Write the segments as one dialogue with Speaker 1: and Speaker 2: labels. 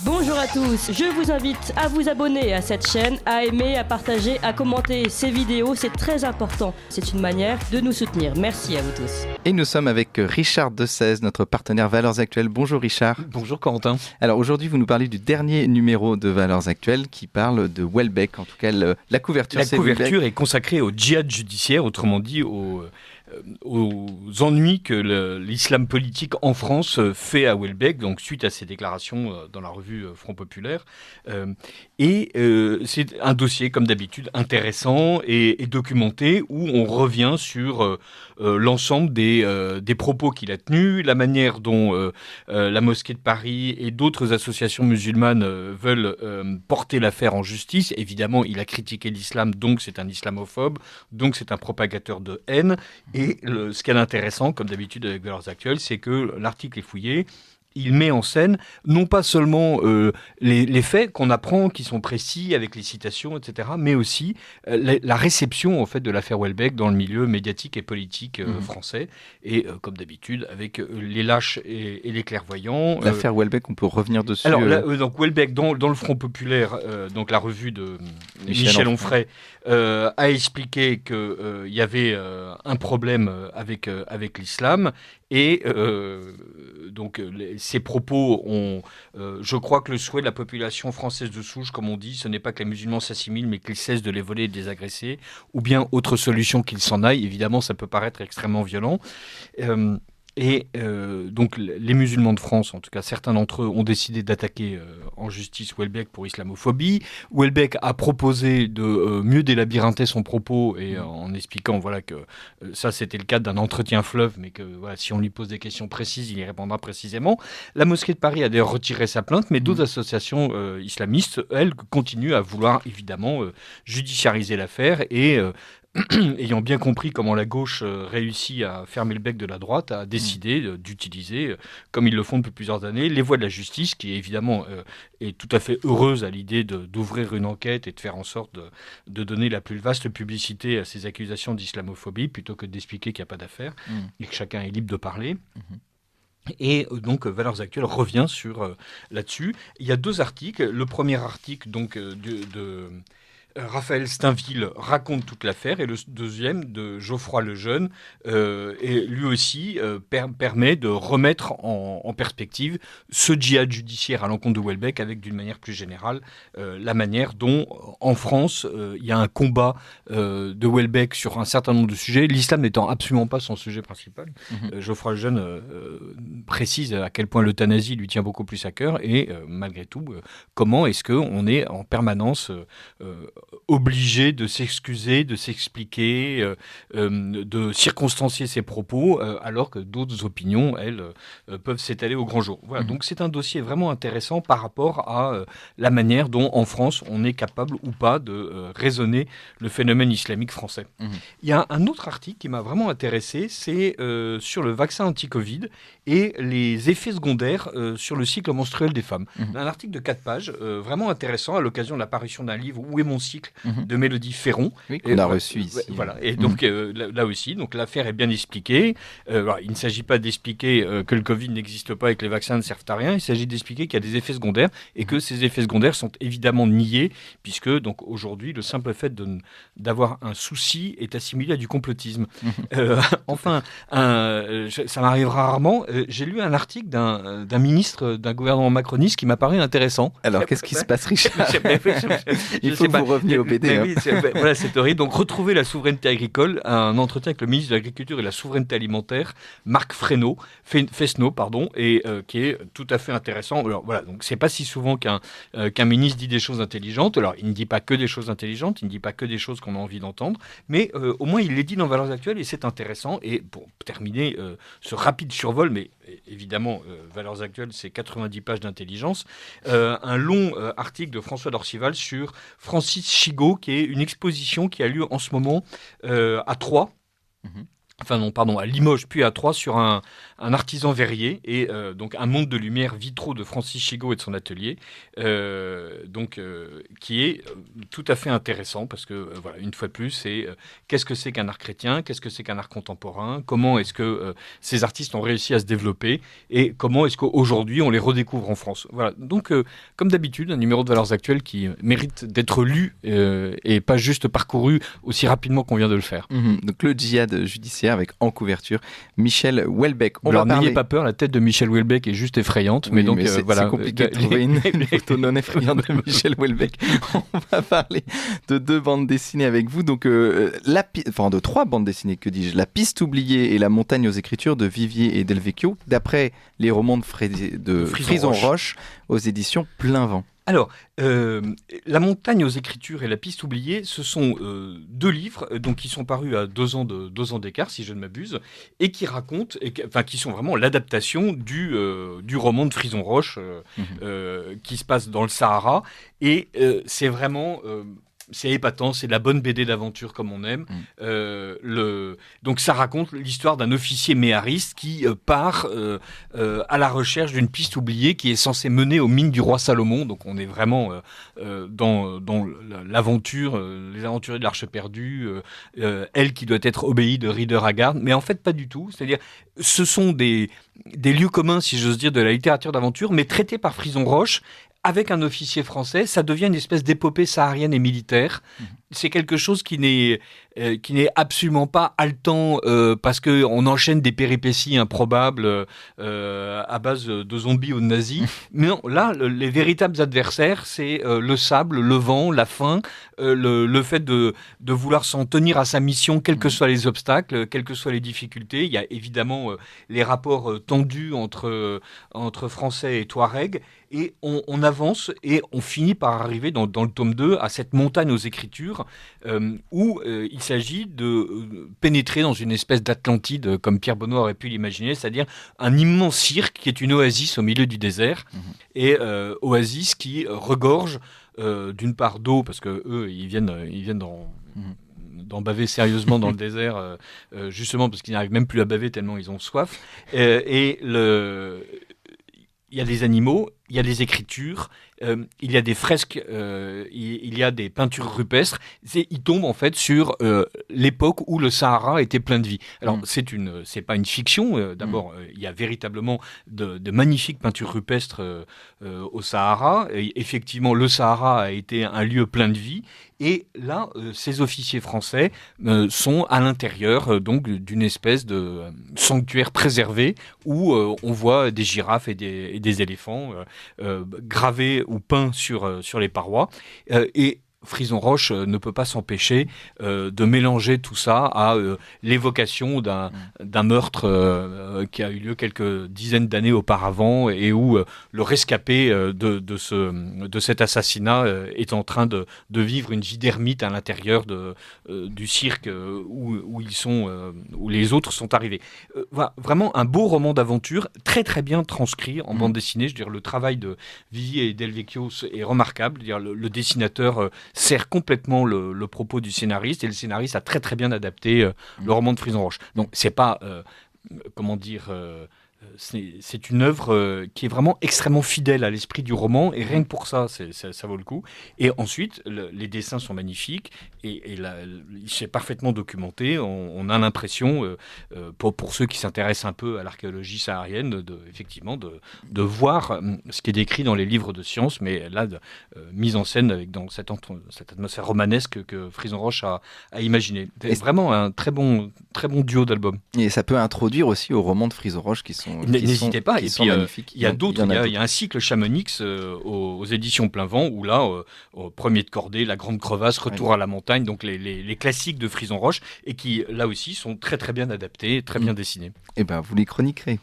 Speaker 1: Bonjour à tous, je vous invite à vous abonner à cette chaîne, à aimer, à partager, à commenter ces vidéos, c'est très important. C'est une manière de nous soutenir. Merci à vous tous.
Speaker 2: Et nous sommes avec Richard Dessèze, notre partenaire Valeurs Actuelles. Bonjour Richard.
Speaker 3: Bonjour Corentin.
Speaker 2: Alors aujourd'hui, vous nous parlez du dernier numéro de Valeurs Actuelles qui parle de Houellebecq. En tout cas, la couverture,
Speaker 3: La couverture est consacrée au djihad judiciaire, autrement dit aux ennuis que l'islam politique en France fait à Houellebecq, donc suite à ses déclarations dans la revue Front Populaire. C'est un dossier, comme d'habitude, intéressant et documenté, où on revient sur l'ensemble des propos qu'il a tenus, la manière dont la mosquée de Paris et d'autres associations musulmanes veulent porter l'affaire en justice. Évidemment, il a critiqué l'islam, donc c'est un islamophobe, donc c'est un propagateur de haine. Et ce qui est intéressant, comme d'habitude avec Valeurs Actuelles, c'est que l'article est fouillé. Il met en scène non pas seulement les faits qu'on apprend, qui sont précis avec les citations, etc., mais aussi la réception en fait de l'affaire Houellebecq dans le milieu médiatique et politique français. Et comme d'habitude, avec les lâches et les clairvoyants.
Speaker 2: L'affaire Houellebecq, on peut revenir dessus.
Speaker 3: Alors, donc Houellebecq, dans le Front Populaire, donc la revue de Michel Onfray, a expliqué qu'il y avait un problème avec l'islam. Et donc ces propos ont, je crois que le souhait de la population française de souche, comme on dit, ce n'est pas que les musulmans s'assimilent, mais qu'ils cessent de les voler et de les agresser, ou bien autre solution qu'ils s'en aillent. Évidemment, ça peut paraître extrêmement violent. Donc les musulmans de France, en tout cas certains d'entre eux, ont décidé d'attaquer en justice Houellebecq pour islamophobie. Houellebecq a proposé de mieux délabyrinther son propos et en expliquant que ça c'était le cadre d'un entretien fleuve, mais que si on lui pose des questions précises, il y répondra précisément. La mosquée de Paris a d'ailleurs retiré sa plainte, mais d'autres associations islamistes, elles, continuent à vouloir évidemment judiciariser l'affaire et ayant bien compris comment la gauche réussit à fermer le bec de la droite, a décidé d'utiliser, comme ils le font depuis plusieurs années, les voies de la justice, qui évidemment est tout à fait heureuse à l'idée d'ouvrir une enquête et de faire en sorte de donner la plus vaste publicité à ces accusations d'islamophobie, plutôt que d'expliquer qu'il n'y a pas d'affaire et que chacun est libre de parler. Et donc Valeurs Actuelles revient sur là-dessus. Il y a 2 articles. Le premier article donc de Raphaël Steinville raconte toute l'affaire, et le deuxième de Geoffroy Lejeune et lui aussi permet de remettre en perspective ce djihad judiciaire à l'encontre de Houellebecq, avec d'une manière plus générale la manière dont en France il y a un combat de Houellebecq sur un certain nombre de sujets, l'islam n'étant absolument pas son sujet principal. Geoffroy Lejeune précise à quel point l'euthanasie lui tient beaucoup plus à cœur, et malgré tout comment est-ce qu'on est en permanence obligé de s'excuser, de s'expliquer, de circonstancier ses propos, alors que d'autres opinions, elles, peuvent s'étaler au grand jour. Voilà, donc c'est un dossier vraiment intéressant par rapport à la manière dont, en France, on est capable ou pas de raisonner le phénomène islamique français. Il y a un autre article qui m'a vraiment intéressé, c'est sur le vaccin anti-Covid et les effets secondaires sur le cycle menstruel des femmes. Un article de 4 pages, vraiment intéressant, à l'occasion de l'apparition d'un livre, Où est mon cycle, de Mélodie Ferron.
Speaker 2: Oui, qu'on a reçu ici.
Speaker 3: Voilà. Et donc là aussi, donc l'affaire est bien expliquée. Il ne s'agit pas d'expliquer que le Covid n'existe pas et que les vaccins ne servent à rien. Il s'agit d'expliquer qu'il y a des effets secondaires et que ces effets secondaires sont évidemment niés, puisque donc aujourd'hui, le simple fait d'avoir un souci est assimilé à du complotisme. Enfin, ça m'arrive rarement. J'ai lu un article d'un ministre d'un gouvernement macroniste qui m'a paru intéressant.
Speaker 2: Alors, qu'est-ce qui se passe, Richard? Il faut que vous reveniez au BD.
Speaker 3: Oui, c'est horrible. Donc, retrouver la souveraineté agricole, un entretien avec le ministre de l'Agriculture et de la Souveraineté Alimentaire, Marc Fesneau, et qui est tout à fait intéressant. Alors, voilà, donc c'est pas si souvent qu'un ministre dit des choses intelligentes. Alors, il ne dit pas que des choses intelligentes, il ne dit pas que des choses qu'on a envie d'entendre, mais au moins il les dit dans Valeurs Actuelles, et c'est intéressant. Et pour terminer ce rapide survol, mais évidemment, Valeurs Actuelles, c'est 90 pages d'intelligence, un long article de François d'Orcival sur Francis Chigot, qui est une exposition qui a lieu en ce moment à Troyes. à Limoges, puis à Troyes, sur un artisan verrier, et donc un monde de lumière vitraux de Francis Chigot et de son atelier, qui est tout à fait intéressant, parce que, voilà, une fois de plus, c'est qu'est-ce que c'est qu'un art chrétien, qu'est-ce que c'est qu'un art contemporain, comment est-ce que ces artistes ont réussi à se développer, et comment est-ce qu'aujourd'hui on les redécouvre en France. Voilà, donc comme d'habitude, un numéro de Valeurs Actuelles qui mérite d'être lu et pas juste parcouru aussi rapidement qu'on vient de le faire.
Speaker 2: Donc le djihad judiciaire avec en couverture Michel Houellebecq.
Speaker 3: Alors n'ayez pas peur, la tête de Michel Houellebecq est juste effrayante.
Speaker 2: Oui,
Speaker 3: mais donc
Speaker 2: c'est compliqué de trouver une photo non effrayante de Michel Houellebecq. On va parler de 2 bandes dessinées avec vous. Donc de 3 bandes dessinées, que dis-je. La piste oubliée et La montagne aux écritures de Vivier et Del Vecchio, d'après les romans de Frison Roche aux éditions Plein Vent.
Speaker 3: Alors, La montagne aux écritures et La piste oubliée, ce sont 2 livres qui sont parus à 2 ans d'écart, si je ne m'abuse, et qui racontent, qui sont vraiment l'adaptation du roman de Frison Roche qui se passe dans le Sahara. Et c'est vraiment... c'est épatant, c'est de la bonne BD d'aventure comme on aime. Donc ça raconte l'histoire d'un officier méhariste qui part à la recherche d'une piste oubliée qui est censée mener aux mines du roi Salomon. Donc on est vraiment dans l'aventure, les aventuriers de l'Arche perdue, elle qui doit être obéie de Rider Haggard. Mais en fait pas du tout. C'est-à-dire ce sont des lieux communs, si j'ose dire, de la littérature d'aventure, mais traités par Frison Roche. Avec un officier français, ça devient une espèce d'épopée saharienne et militaire. C'est quelque chose qui n'est absolument pas haletant parce qu'on enchaîne des péripéties improbables à base de zombies ou de nazis. Mais non, là, les véritables adversaires, c'est le sable, le vent, la faim, le fait de vouloir s'en tenir à sa mission, quels que soient les obstacles, quelles que soient les difficultés. Il y a évidemment les rapports tendus entre Français et Touaregs. Et on avance et on finit par arriver dans le tome 2 à cette montagne aux écritures où il s'agit de pénétrer dans une espèce d'Atlantide comme Pierre Benoît aurait pu l'imaginer, c'est-à-dire un immense cirque qui est une oasis au milieu du désert et oasis qui regorge d'une part d'eau parce que eux ils viennent d'en baver sérieusement dans le désert justement parce qu'ils n'arrivent même plus à baver tellement ils ont soif il y a des animaux, il y a des écritures, il y a des fresques, il y a des peintures rupestres. Il tombe en fait sur l'époque où le Sahara était plein de vie. Alors c'est pas une fiction. D'abord, il y a véritablement de magnifiques peintures rupestres au Sahara. Et effectivement, le Sahara a été un lieu plein de vie. Et là, ces officiers français sont à l'intérieur donc d'une espèce de sanctuaire préservé où on voit des girafes et des éléphants gravés ou peints sur les parois. Et Frison Roche ne peut pas s'empêcher de mélanger tout ça à l'évocation d'un meurtre qui a eu lieu quelques dizaines d'années auparavant et où le rescapé de cet assassinat est en train de vivre une vie d'ermite à l'intérieur du cirque où les autres sont arrivés. Voilà, vraiment un beau roman d'aventure, très très bien transcrit en bande dessinée. Je veux dire, le travail de Vivier et Del Vecchio est remarquable. Je veux dire, le dessinateur sert complètement le propos du scénariste et le scénariste a très très bien adapté le roman de Frison Roche. Donc c'est pas c'est une œuvre qui est vraiment extrêmement fidèle à l'esprit du roman et rien que pour ça, ça vaut le coup. Et ensuite, les dessins sont magnifiques et c'est parfaitement documenté. On a l'impression, pour ceux qui s'intéressent un peu à l'archéologie saharienne, effectivement de voir ce qui est décrit dans les livres de sciences, mais là, mise en scène dans cette atmosphère romanesque que Frison Roche a imaginé. C'est vraiment un très bon duo d'albums.
Speaker 2: Et ça peut introduire aussi aux romans de Frison Roche qui sont
Speaker 3: N'hésitez pas. Et puis,
Speaker 2: magnifiques.
Speaker 3: Il y a d'autres. Il y a un cycle Chamonix aux éditions Plein Vent où là, au premier de cordée, La Grande Crevasse, Retour à la montagne, donc les classiques de Frison Roche et qui, là aussi, sont très très bien adaptés, très bien dessinés.
Speaker 2: Eh ben, vous les chroniquerez.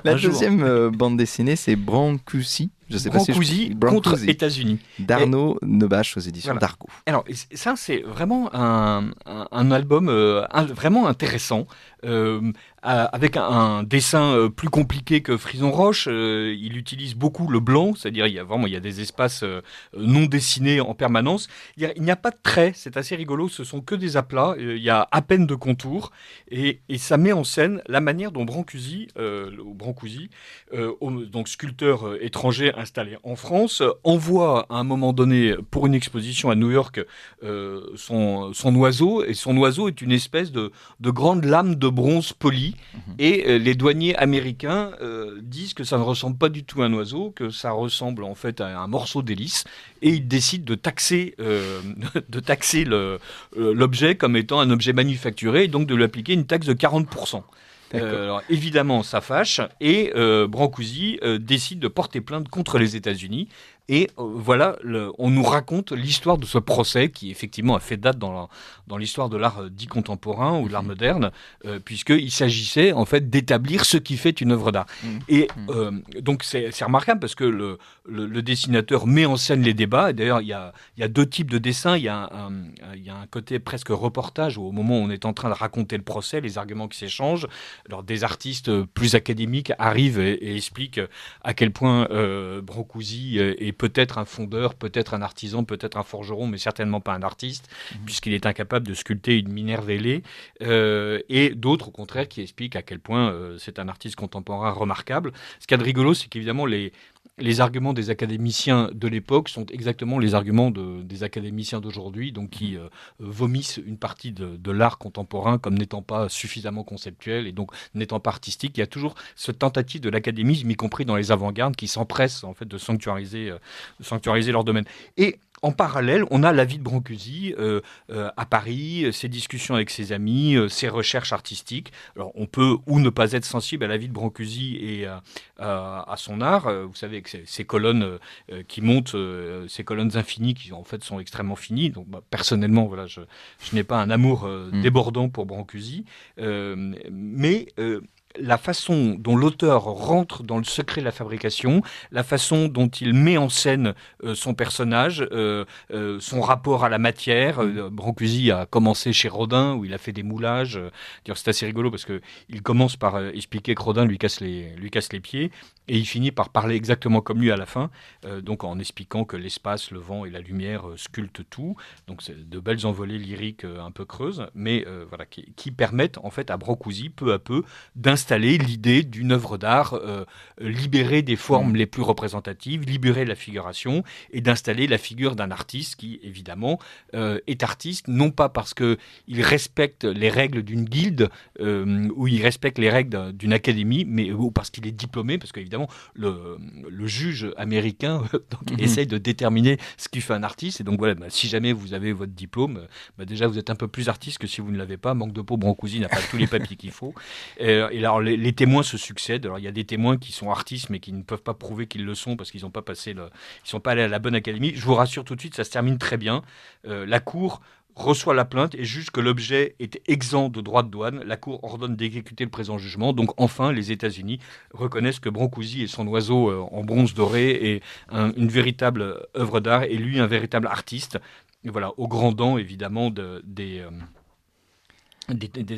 Speaker 2: La deuxième bande dessinée, c'est Brancusi Je sais pas si
Speaker 3: Brancusi contre États-Unis.
Speaker 2: D'Arnaud Nebache aux éditions d'Argo.
Speaker 3: Alors, ça, c'est vraiment un album vraiment intéressant. Avec un dessin plus compliqué que Frison Roche, il utilise beaucoup le blanc, c'est-à-dire il y a des espaces non dessinés en permanence. Il n'y a pas de traits, c'est assez rigolo, ce sont que des aplats, il y a à peine de contours, et ça met en scène la manière dont Brancusi, donc sculpteur étranger installé en France, envoie à un moment donné pour une exposition à New York son oiseau, et son oiseau est une espèce de grande lame de bronze poli. Et les douaniers américains disent que ça ne ressemble pas du tout à un oiseau, que ça ressemble en fait à un morceau d'hélice, et ils décident de taxer l'objet comme étant un objet manufacturé, et donc de lui appliquer une taxe de 40%. Alors, évidemment, ça fâche, et Brancusi décide de porter plainte contre les États-Unis. Et voilà, on nous raconte l'histoire de ce procès qui effectivement a fait date dans l'histoire de l'art dit contemporain ou de l'art moderne, puisqu'il s'agissait en fait d'établir ce qui fait une œuvre d'art. Et donc c'est remarquable parce que le dessinateur met en scène les débats. Et d'ailleurs, il y a deux types de dessins. Il y a un côté presque reportage où au moment où on est en train de raconter le procès, les arguments qui s'échangent. Alors des artistes plus académiques arrivent et expliquent à quel point Brancusi est peut-être un fondeur, peut-être un artisan, peut-être un forgeron, mais certainement pas un artiste, puisqu'il est incapable de sculpter une Minerve ailée. Et d'autres, au contraire, qui expliquent à quel point c'est un artiste contemporain remarquable. Ce qu'il y a de rigolo, c'est qu'évidemment, les arguments des académiciens de l'époque sont exactement les arguments des académiciens d'aujourd'hui, donc qui vomissent une partie de l'art contemporain comme n'étant pas suffisamment conceptuel et donc n'étant pas artistique. Il y a toujours cette tentative de l'académisme, y compris dans les avant-gardes, qui s'empressent en fait de sanctuariser leur domaine. Et en parallèle, on a la vie de Brancusi à Paris, ses discussions avec ses amis, ses recherches artistiques. Alors, on peut ou ne pas être sensible à la vie de Brancusi et à son art. Vous savez que ces colonnes qui montent, ces colonnes infinies qui en fait sont extrêmement finies. Donc, personnellement, voilà, je n'ai pas un amour débordant pour Brancusi, mais la façon dont l'auteur rentre dans le secret de la fabrication, la façon dont il met en scène son personnage, son rapport à la matière. Brancusi a commencé chez Rodin, où il a fait des moulages. C'est assez rigolo parce qu'il commence par expliquer que Rodin lui casse les pieds, et il finit par parler exactement comme lui à la fin, donc en expliquant que l'espace, le vent et la lumière sculptent tout. Donc c'est de belles envolées lyriques un peu creuses, mais voilà, qui permettent en fait à Brancusi peu à peu d'installer l'idée d'une œuvre d'art libérée des formes les plus représentatives, libérée de la figuration, et d'installer la figure d'un artiste qui, évidemment, est artiste, non pas parce qu'il respecte les règles d'une guilde ou il respecte les règles d'une académie, mais ou parce qu'il est diplômé, parce qu'évidemment, le juge américain essaye de déterminer ce qui fait un artiste. Et donc voilà, si jamais vous avez votre diplôme, déjà vous êtes un peu plus artiste que si vous ne l'avez pas. Manque de peau, Brancusi n'a pas tous les papiers qu'il faut. Et alors les témoins se succèdent. Alors il y a des témoins qui sont artistes mais qui ne peuvent pas prouver qu'ils le sont parce qu'ils n'ont pas ils sont pas allés à la bonne académie. Je vous rassure tout de suite, ça se termine très bien. La cour reçoit la plainte et juge que l'objet est exempt de droits de douane. La Cour ordonne d'exécuter le présent jugement. Donc enfin, les États-Unis reconnaissent que Brancusi et son oiseau en bronze doré est une véritable œuvre d'art, et lui un véritable artiste. Et voilà, au grand dam évidemment des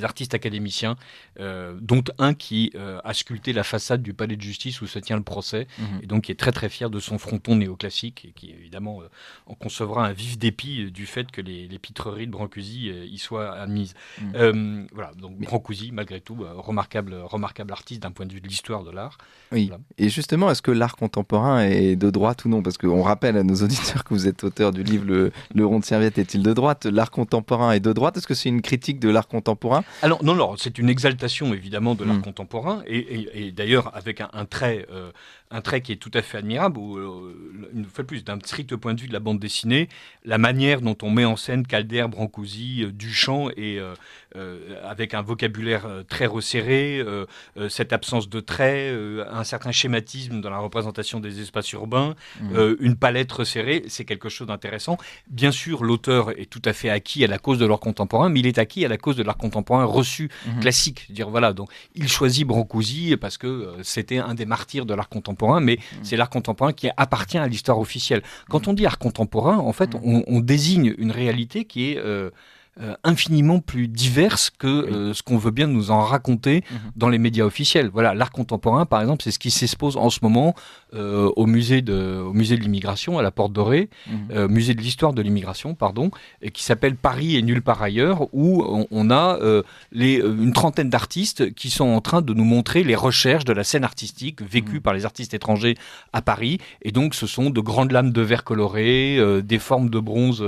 Speaker 3: artistes académiciens, dont un qui a sculpté la façade du palais de justice où se tient le procès, et donc qui est très très fier de son fronton néoclassique, et qui évidemment en concevra un vif dépit du fait que les pitreries de Brancusi y soient admises. Voilà, donc Brancusi, malgré tout, remarquable artiste d'un point de vue de l'histoire de l'art.
Speaker 2: Oui, voilà. Et justement, est-ce que l'art contemporain est de droite ou non? Parce qu'on rappelle à nos auditeurs que vous êtes auteur du livre Le rond de serviette est-il de droite? L'art contemporain est de droite? Est-ce que c'est une critique de l'art contemporain?
Speaker 3: Alors non, c'est une exaltation évidemment de l'art contemporain, et d'ailleurs avec un trait qui est tout à fait admirable, où une fois de plus, d'un strict point de vue de la bande dessinée, la manière dont on met en scène Calder, Brancusi, Duchamp, et avec un vocabulaire très resserré, cette absence de traits, un certain schématisme dans la représentation des espaces urbains, une palette resserrée, c'est quelque chose d'intéressant. Bien sûr, l'auteur est tout à fait acquis à la cause de l'art contemporain, mais il est acquis à la cause de l'art contemporain reçu, classique. Dire, voilà, donc il choisit Brancusi parce que c'était un des martyrs de l'art contemporain, contemporain, mais c'est l'art contemporain qui appartient à l'histoire officielle. Quand on dit art contemporain, en fait, on désigne une réalité qui est infiniment plus diverse que ce qu'on veut bien nous en raconter dans les médias officiels. Voilà, l'art contemporain, par exemple, c'est ce qui s'expose en ce moment au musée de l'immigration, à la Porte Dorée, musée de l'histoire de l'immigration, pardon, et qui s'appelle Paris et nulle part ailleurs, où on a une trentaine d'artistes qui sont en train de nous montrer les recherches de la scène artistique vécue par les artistes étrangers à Paris. Et donc, ce sont de grandes lames de verre colorées, des formes de bronze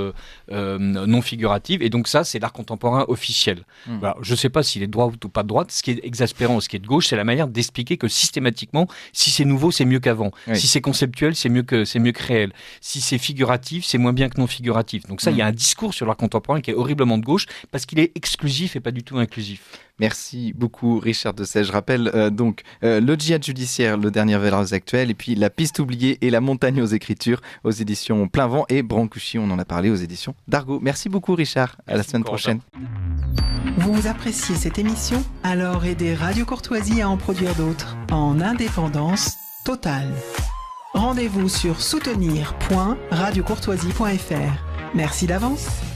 Speaker 3: non figuratives. Et donc, ça, c'est l'art contemporain officiel. Voilà, je ne sais pas s'il est de droite ou pas de droite. Ce qui est exaspérant, ce qui est de gauche, c'est la manière d'expliquer que systématiquement, si c'est nouveau, c'est mieux qu'avant. Si c'est conceptuel, c'est mieux que réel. Si c'est figuratif, c'est moins bien que non figuratif. Donc ça, il y a un discours sur l'art contemporain qui est horriblement de gauche parce qu'il est exclusif et pas du tout inclusif.
Speaker 2: Merci beaucoup Richard Dessay. Je rappelle donc le djihad judiciaire, le dernier Valeurs Actuelles, et puis La piste oubliée et La montagne aux écritures aux éditions Plein Vent, et Brancusi, on en a parlé, aux éditions d'Argo. Merci beaucoup Richard, à la semaine prochaine.
Speaker 4: Vous appréciez cette émission? Alors aidez Radio Courtoisie à en produire d'autres en indépendance totale. Rendez-vous sur soutenir.radiocourtoisie.fr. Merci d'avance.